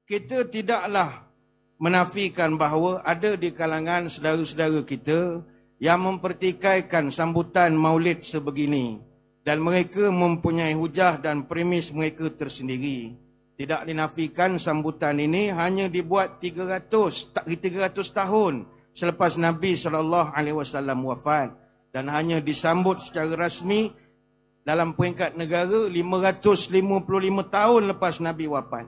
kita tidaklah menafikan bahawa ada di kalangan saudara-saudara kita yang mempertikaikan sambutan maulid sebegini dan mereka mempunyai hujah dan premis mereka tersendiri. Tidak dinafikan sambutan ini hanya dibuat 300 tahun selepas Nabi SAW wafat dan hanya disambut secara rasmi dalam peringkat negara 555 tahun lepas Nabi wafat.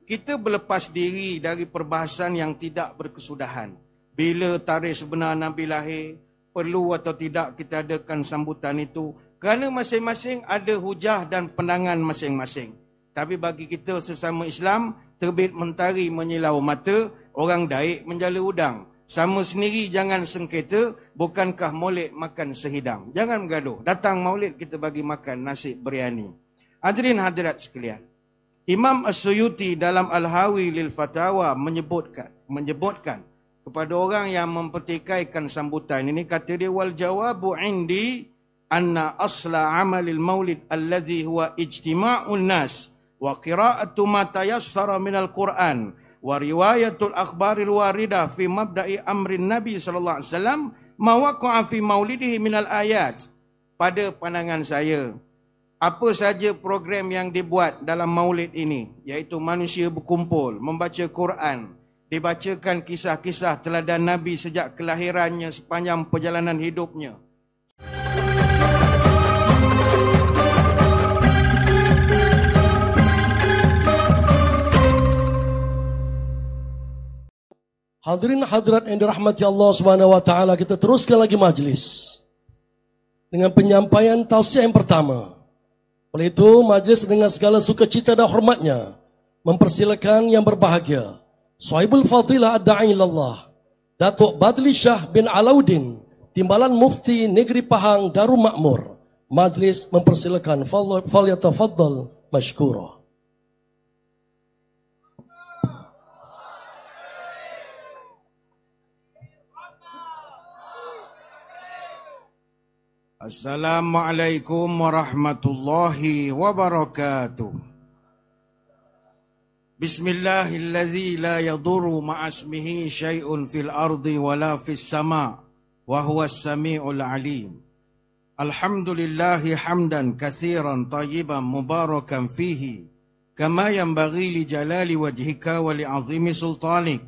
Kita berlepas diri dari perbahasan yang tidak berkesudahan. Bila tarikh sebenar Nabi lahir, perlu atau tidak kita adakan sambutan itu. Kerana masing-masing ada hujah dan pandangan masing-masing. Tapi bagi kita sesama Islam, terbit mentari menyilau mata, orang daik menjala udang. Sama sendiri jangan sengketa, bukankah maulid makan sehidang. Jangan bergaduh. Datang maulid kita bagi makan nasi biryani. Hadirin hadirat sekalian. Imam As-Suyuti dalam Al-Hawi lil Fatawa menyebutkan kepada orang yang mempertikaikan sambutan ini, kata dia, wal jawabu indi anna asla amalil maulid allazi huwa ijtima'un nas wa qira'atu ma tayassara minal Qur'an wa riwayatul akhbaril waridah fi mabda'i amrin Nabi sallallahu alaihi wasallam ma waqa'a fi maulidihi minal ayat. Pada pandangan saya, apa saja program yang dibuat dalam maulid ini, iaitu manusia berkumpul, membaca Quran, dibacakan kisah-kisah teladan Nabi sejak kelahirannya sepanjang perjalanan hidupnya. Hadirin hadirat yang dirahmati Allah Subhanahu wa taala, kita teruskan lagi majlis dengan penyampaian tausiah yang pertama. Oleh itu, majlis dengan segala sukacita dan hormatnya mempersilakan yang berbahagia Sahibul Fadilah Ad-Da'i Ilallah Datuk Badli Shah bin Alauddin, Timbalan Mufti Negeri Pahang Darul Makmur. Majlis mempersilakan, falyatafaddal mashkura. Assalamualaikum warahmatullahi wabarakatuh. Bismillahilladzi la yadurru ma'asmihi syai'un fil ardi wala fis sama' wa huwas sami'ul alim. Alhamdulillahi hamdan katsiran tayyiban mubarakan fihi kama yanbaghi li jalali wajhika wa li 'azimi sultanik.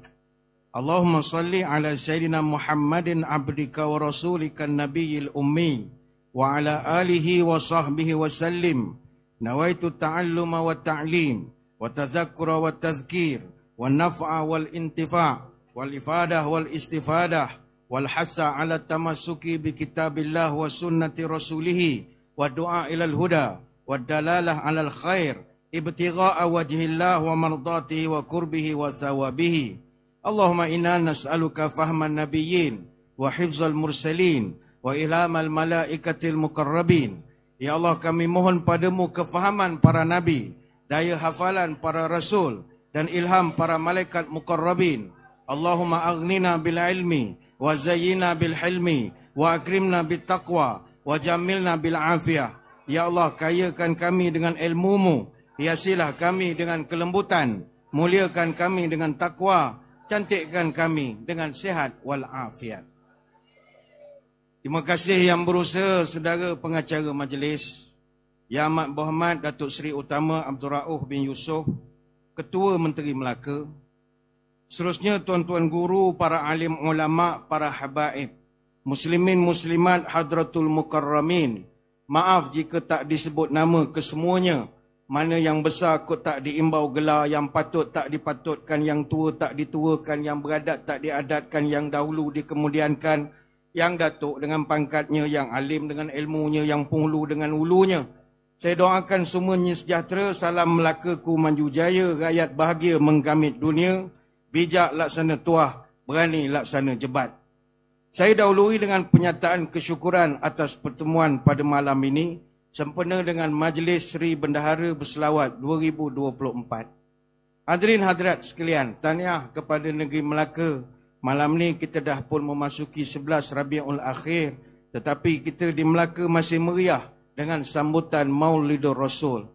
Allahumma salli ala sayyidina Muhammadin abdika wa rasulika an-nabiyil ummi wa ala alihi wa sahbihi wa sallim. Nawaitu ta'alluma wa ta'lim wa tazakkura wa tazkir wa naf'a wal intifa' wal ifadah wal istifadah wal hassa ala tamassuki bi kitabillah wa sunnati rasulih wa du'a ilal huda wa dalalah alal khair ibtigha'a wajhillah wa mardatihi wa qurbihi wa thawabihi. Allahumma inna nas'aluka fahman nabiyyin wa hifzal mursalin wa ilhamal malaikatil mukarrabin. Ya Allah, kami mohon padamu kefahaman para nabi, daya hafalan para rasul dan ilham para malaikat mukarrabin. Allahumma aghnina bil ilmi wa zayyina bil hilmi wa akrimna bit taqwa wa jamilna bil afiyah. Ya Allah, kayakan kami dengan ilmu-Mu, hiasilah kami dengan kelembutan, muliakan kami dengan takwa, cantikkan kami dengan sihat wal afiat. Terima kasih yang berusaha saudara pengacara majlis, Yang Amat Berhormat Datuk Seri Utama Abdul Rauf bin Yusof, Ketua Menteri Melaka. Seterusnya tuan-tuan guru, para alim ulama, para habaib, muslimin muslimat hadratul mukarramin. Maaf jika tak disebut nama kesemuanya. Mana yang besar kot tak diimbau gelar, yang patut tak dipatutkan, yang tua tak dituakan, yang beradat tak diadatkan, yang dahulu dikemudiankan, yang datuk dengan pangkatnya, yang alim dengan ilmunya, yang penghulu dengan hulunya. Saya doakan semuanya sejahtera. Salam Melaka ku manju jaya, rakyat bahagia menggamit dunia, bijak laksana tuah, berani laksana jebat. Saya dahului dengan penyataan kesyukuran atas pertemuan pada malam ini, sempena dengan Majlis Seri Bendahara Berselawat 2024. Hadirin hadirat sekalian, tahniah kepada negeri Melaka. Malam ni kita dah pun memasuki 11 Rabiul Akhir, tetapi kita di Melaka masih meriah dengan sambutan Maulidur Rasul.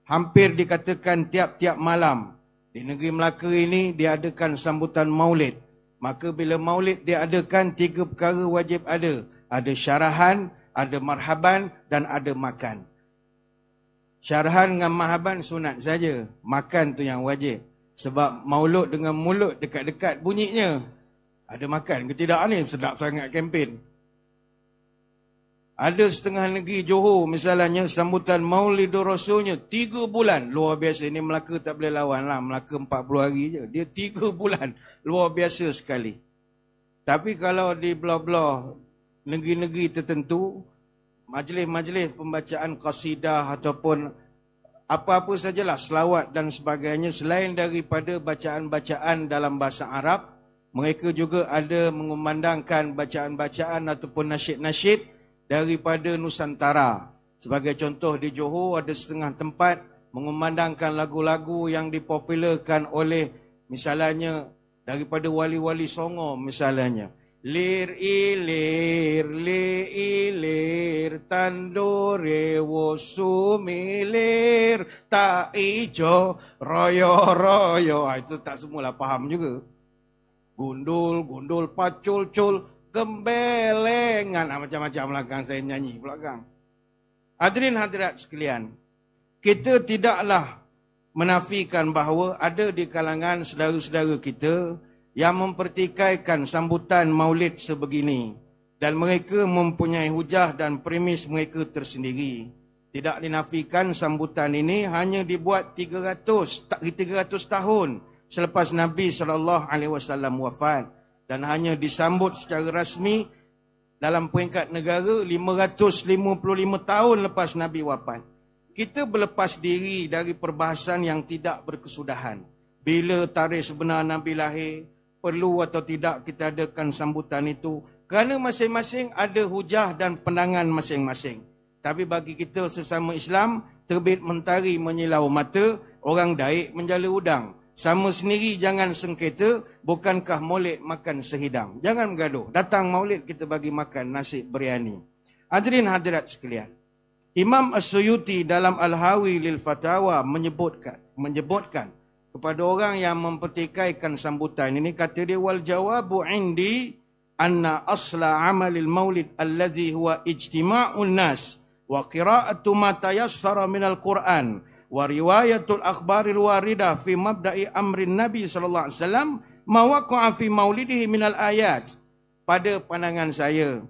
Hampir dikatakan tiap-tiap malam Di negeri Melaka ini diadakan sambutan maulid. Maka bila maulid diadakan, 3 perkara wajib ada. Ada syarahan, ada marhaban dan ada makan. Syarahan dengan marhaban sunat saja. Makan tu yang wajib. Sebab maulud dengan mulut dekat-dekat bunyinya. Ada makan ke tidak ni? Sedap sangat kempen. Ada setengah negeri Johor misalnya sambutan Maulidur Rasulnya 3 bulan. Luar biasa. Ini Melaka tak boleh lawan lah. Melaka 40 hari je. Dia 3 bulan. Luar biasa sekali. Tapi kalau di belah-belah negeri-negeri tertentu, majlis-majlis pembacaan qasidah ataupun apa-apa sajalah selawat dan sebagainya, selain daripada bacaan-bacaan dalam bahasa Arab, mereka juga ada mengumandangkan bacaan-bacaan ataupun nasyid-nasyid daripada Nusantara. Sebagai contoh, di Johor ada setengah tempat mengumandangkan lagu-lagu yang dipopularkan oleh misalnya daripada wali-wali Songo misalnya. Lir ilir, li ilir, tandore wosu milir, tak ijo, royo royo. Itu tak semualah faham juga. Gundul, gundul, pacul, cul, gembelengan. Macam-macam belakang saya nyanyi belakang. Hadirin hadirat sekalian, kita tidaklah menafikan bahawa ada di kalangan saudara-saudara kita yang mempertikaikan sambutan maulid sebegini. Dan mereka mempunyai hujah dan premis mereka tersendiri. Tidak dinafikan sambutan ini hanya dibuat 300 tahun selepas Nabi SAW wafat. Dan hanya disambut secara rasmi dalam peringkat negara 555 tahun lepas Nabi wafat. Kita berlepas diri dari perbahasan yang tidak berkesudahan. Bila tarikh sebenar Nabi lahir, perlu atau tidak kita adakan sambutan itu. Kerana masing-masing ada hujah dan pandangan masing-masing. Tapi bagi kita sesama Islam, terbit mentari menyilau mata, orang daik menjala udang. Sama sendiri jangan sengketa, bukankah maulid makan sehidang. Jangan bergaduh. Datang maulid kita bagi makan nasi biryani. Hadirin hadirat sekalian. Imam As-Suyuti dalam Al-Hawi lil Fatawa menyebutkan kepada orang yang mempertikaikan sambutan ini, kata dia, wal jawabu indi anna asla amalil maulid allazi huwa ijtima'un nas wa qira'atu ma tayassara minal Qur'an wa riwayatul akhbaril waridah fi mabda'i amrin Nabi sallallahu alaihi wasallam ma waqa'a fi maulidihi minal ayat. Pada pandangan saya,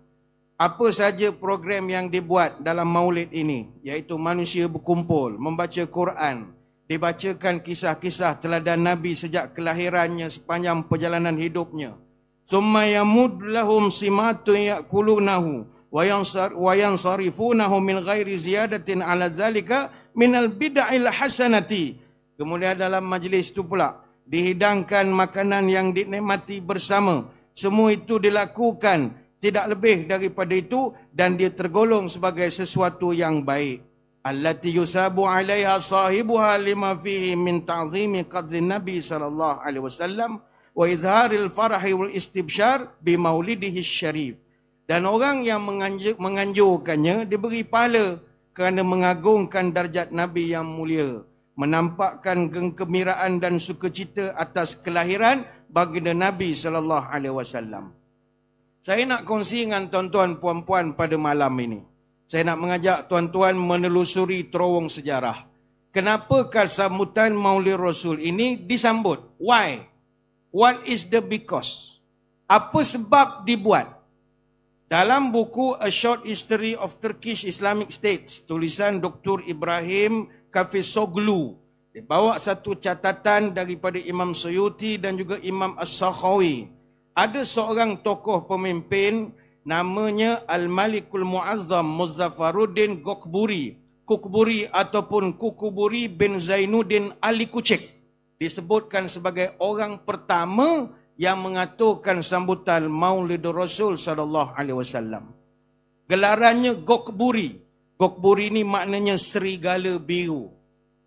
apa saja program yang dibuat dalam maulid ini, iaitu manusia berkumpul, membaca Quran, dibacakan kisah-kisah teladan Nabi sejak kelahirannya sepanjang perjalanan hidupnya. Summa yamud lahum simatun ya'kulunahu wa yansarifunahu min ghairi ziyadatin ala zalika minal bid'il hasanati. Kemudian dalam majlis itu pula dihidangkan makanan yang dinikmati bersama. Semua itu dilakukan tidak lebih daripada itu dan dia tergolong sebagai sesuatu yang baik. Allati yusabu 'alaiha sahibuha lima fihi min ta'zimi qadri Nabi sallallahu alaihi wasallam wa izharil farahi wal istibsyar bi maulidihi syarif. Dan orang yang menganjurkannya diberi pahala kerana mengagungkan darjat Nabi yang mulia, menampakkan kegembiraan dan sukacita atas kelahiran baginda Nabi sallallahu alaihi wasallam. Saya nak kongsi dengan tuan-tuan puan-puan pada malam ini. Saya nak mengajak tuan-tuan menelusuri terowong sejarah. Kenapakah sambutan Maulid Rasul ini disambut? Why? What is the because? Apa sebab dibuat? Dalam buku A Short History of Turkish Islamic States, tulisan Dr. Ibrahim Kafesoglu, dibawa satu catatan daripada Imam Suyuti dan juga Imam As-Sakhawi. Ada seorang tokoh pemimpin namanya Al-Malikul Mu'azzam Muzaffaruddin Kukburi ataupun Kukuburi bin Zainuddin Ali Kucek. Disebutkan sebagai orang pertama yang mengaturkan sambutan Maulidur Rasul sallallahu alaihi wasallam. Gelarannya Gokburi. Gokburi ini maknanya serigala biru.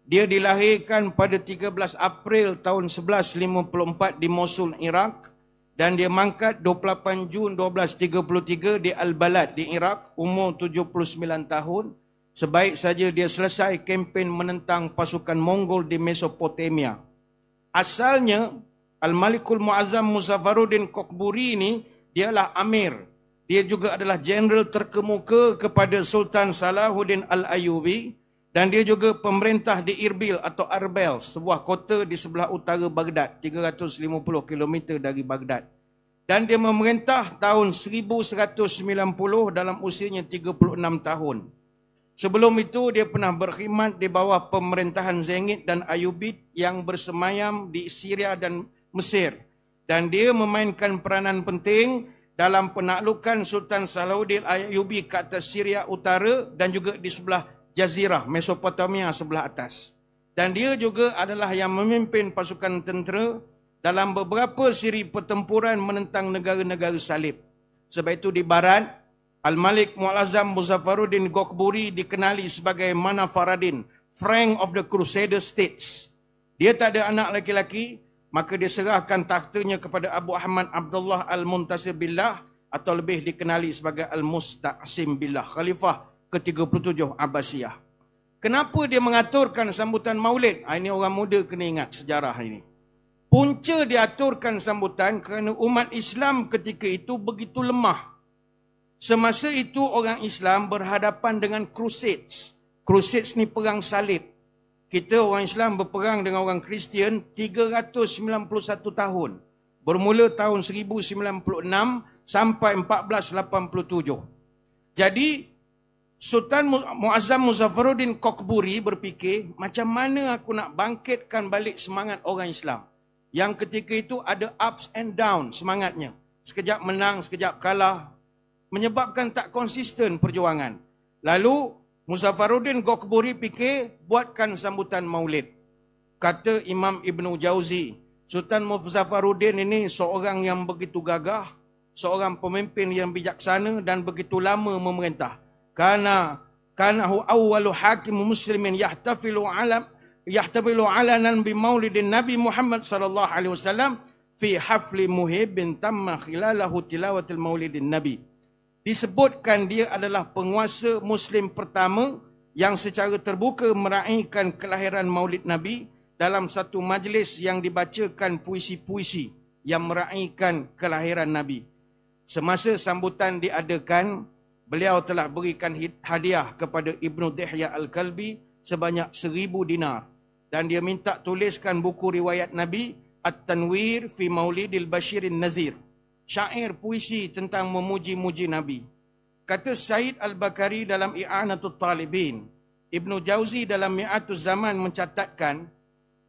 Dia dilahirkan pada 13 April tahun 1154 di Mosul, Iraq. Dan dia mangkat 28 Jun 1233 di Al-Balad di Iraq, umur 79 tahun. Sebaik saja dia selesai kempen menentang pasukan Mongol di Mesopotamia. Asalnya Al-Malikul Muazzam Muzaffaruddin Kokburi ini dialah amir. Dia juga adalah jeneral terkemuka kepada Sultan Salahuddin Al-Ayyubi, dan dia juga pemerintah di Irbil atau Arbel, sebuah kota di sebelah utara Baghdad, 350 km dari Baghdad. Dan dia memerintah tahun 1190 dalam usianya 36 tahun. Sebelum itu dia pernah berkhidmat di bawah pemerintahan Zengid dan Ayyubid yang bersemayam di Syria dan Mesir. Dan dia memainkan peranan penting dalam penaklukan Sultan Salahuddin Ayyubi ke atas Syria Utara dan juga di sebelah Jazirah, Mesopotamia sebelah atas. Dan dia juga adalah yang memimpin pasukan tentera dalam beberapa siri pertempuran menentang negara-negara salib. Sebab itu di barat, Al-Malik Muazzam Muzaffaruddin Kokburi dikenali sebagai Manafaradin, Frank of the Crusader States. Dia tak ada anak laki-laki, maka dia serahkan tahtanya kepada Abu Ahmad Abdullah Al-Muntasir Billah atau lebih dikenali sebagai Al-Musta'sim Billah, Khalifah ke-37 Abbasiyah. Kenapa dia mengaturkan sambutan Maulid? Ini orang muda kena ingat sejarah ini. Punca diaturkan sambutan kerana umat Islam ketika itu begitu lemah. Semasa itu orang Islam berhadapan dengan Crusades. Crusades ni perang salib. Kita orang Islam berperang dengan orang Kristian 391 tahun. Bermula tahun 1096 sampai 1487. Jadi Sultan Muazzam Muzaffaruddin Kokburi berfikir, macam mana aku nak bangkitkan balik semangat orang Islam yang ketika itu ada ups and down semangatnya. Sekejap menang, sekejap kalah, menyebabkan tak konsisten perjuangan. Lalu Muzaffaruddin Kokburi fikir, buatkan sambutan Maulid. Kata Imam Ibn Jauzi, Sultan Muzaffaruddin ini seorang yang begitu gagah, seorang pemimpin yang bijaksana dan begitu lama memerintah. Kana hu awwalu hakim muslimin yahtafilu alanan bi maulidin Nabi Muhammad sallallahu alaihi wasallam fi hafli muhibbin tamma khilalahu tilawatil maulidin Nabi. Disebutkan dia adalah penguasa muslim pertama yang secara terbuka meraihkan kelahiran Maulid Nabi dalam satu majlis yang dibacakan puisi-puisi yang meraihkan kelahiran Nabi. Semasa sambutan diadakan, beliau telah berikan hadiah kepada Ibnu Dihya Al-Kalbi sebanyak 1000 dinar. Dan dia minta tuliskan buku riwayat Nabi, At-Tanwir fi Maulidil Bashirin Nazir. Syair puisi tentang memuji-muji Nabi. Kata Said Al-Bakari dalam I'anatul Talibin, Ibnu Jauzi dalam Mi'atuz Zaman mencatatkan,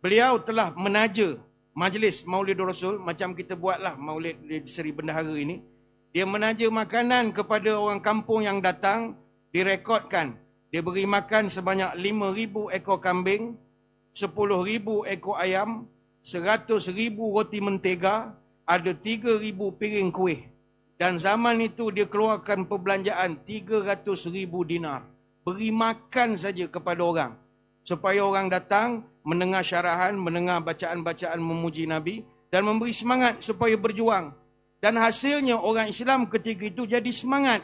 beliau telah menaja majlis Maulid Rasul, macam kita buatlah Maulid di Seri Bendahara ini. Dia menaja makanan kepada orang kampung yang datang, direkodkan. Dia beri makan sebanyak 5,000 ekor kambing, 10,000 ekor ayam, 100,000 roti mentega, ada 3,000 piring kuih. Dan zaman itu dia keluarkan perbelanjaan 300,000 dinar. Beri makan saja kepada orang. Supaya orang datang, mendengar syarahan, mendengar bacaan-bacaan memuji Nabi, dan memberi semangat supaya berjuang. Dan hasilnya orang Islam ketika itu jadi semangat.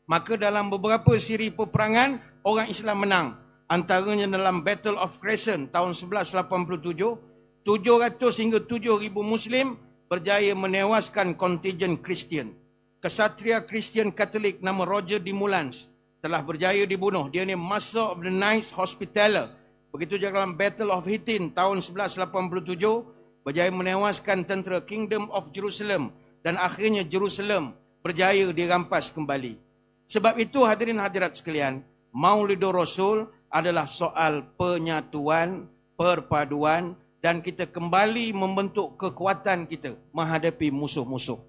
Maka dalam beberapa siri peperangan, orang Islam menang. Antaranya dalam Battle of Crescent tahun 1187, 700 hingga 7,000 Muslim berjaya menewaskan kontingen Kristian. Kesatria Kristian Katolik nama Roger de Moulins telah berjaya dibunuh. Dia ni Master of the Knights Hospitaller. Begitu juga dalam Battle of Hittin tahun 1187, berjaya menewaskan tentera Kingdom of Jerusalem dan akhirnya Jerusalem berjaya dirampas kembali. Sebab itu hadirin hadirat sekalian, Maulidur Rasul adalah soal penyatuan, perpaduan dan kita kembali membentuk kekuatan kita menghadapi musuh-musuh.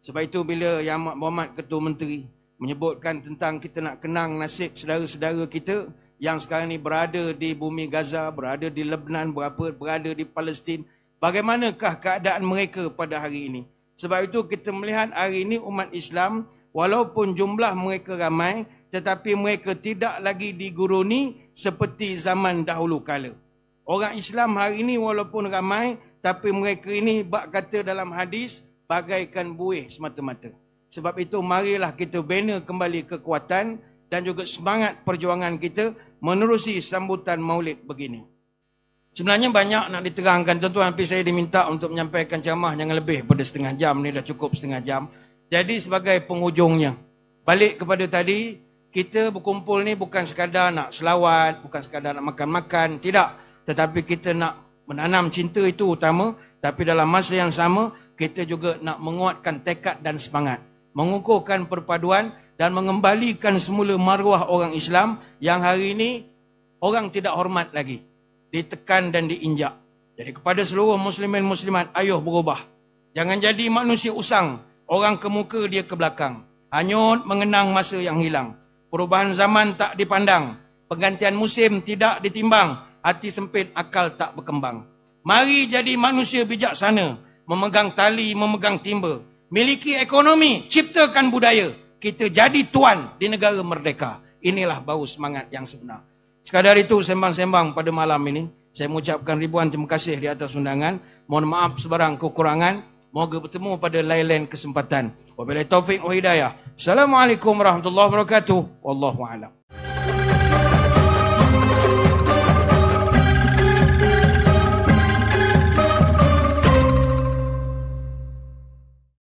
Sebab itu bila Yang Amat Berhormat Ketua Menteri menyebutkan tentang kita nak kenang nasib saudara-saudara kita yang sekarang ni berada di bumi Gaza, berada di Lebanon, berada di Palestin, bagaimanakah keadaan mereka pada hari ini? Sebab itu kita melihat hari ini umat Islam, walaupun jumlah mereka ramai, tetapi mereka tidak lagi diguruni seperti zaman dahulu kala. Orang Islam hari ini walaupun ramai, tapi mereka ini bak kata dalam hadis, bagaikan buih semata-mata. Sebab itu marilah kita bina kembali kekuatan dan juga semangat perjuangan kita menerusi sambutan Maulid begini. Sebenarnya banyak nak diterangkan tuan-tuan, tapi saya diminta untuk menyampaikan ceramah jangan lebih pada setengah jam. Ni dah cukup setengah jam. Jadi sebagai penghujungnya, balik kepada tadi, kita berkumpul ni bukan sekadar nak selawat, bukan sekadar nak makan-makan, tidak. Tetapi kita nak menanam cinta itu utama, tapi dalam masa yang sama, kita juga nak menguatkan tekad dan semangat. Mengukuhkan perpaduan dan mengembalikan semula maruah orang Islam yang hari ini orang tidak hormat lagi, ditekan dan diinjak. Jadi kepada seluruh muslimin muslimat, ayo berubah. Jangan jadi manusia usang, orang ke muka dia ke belakang, hanyut mengenang masa yang hilang. Perubahan zaman tak dipandang, pergantian musim tidak ditimbang, hati sempit akal tak berkembang. Mari jadi manusia bijaksana, memegang tali, memegang timba, miliki ekonomi, ciptakan budaya. Kita jadi tuan di negara merdeka. Inilah baru semangat yang sebenar. Sekadar itu sembang-sembang pada malam ini. Saya mengucapkan ribuan terima kasih di atas undangan. Mohon maaf sebarang kekurangan. Moga bertemu pada lain-lain kesempatan. Wabillahi taufiq wa hidayah. Assalamualaikum warahmatullahi wabarakatuh. Wallahu a'lam.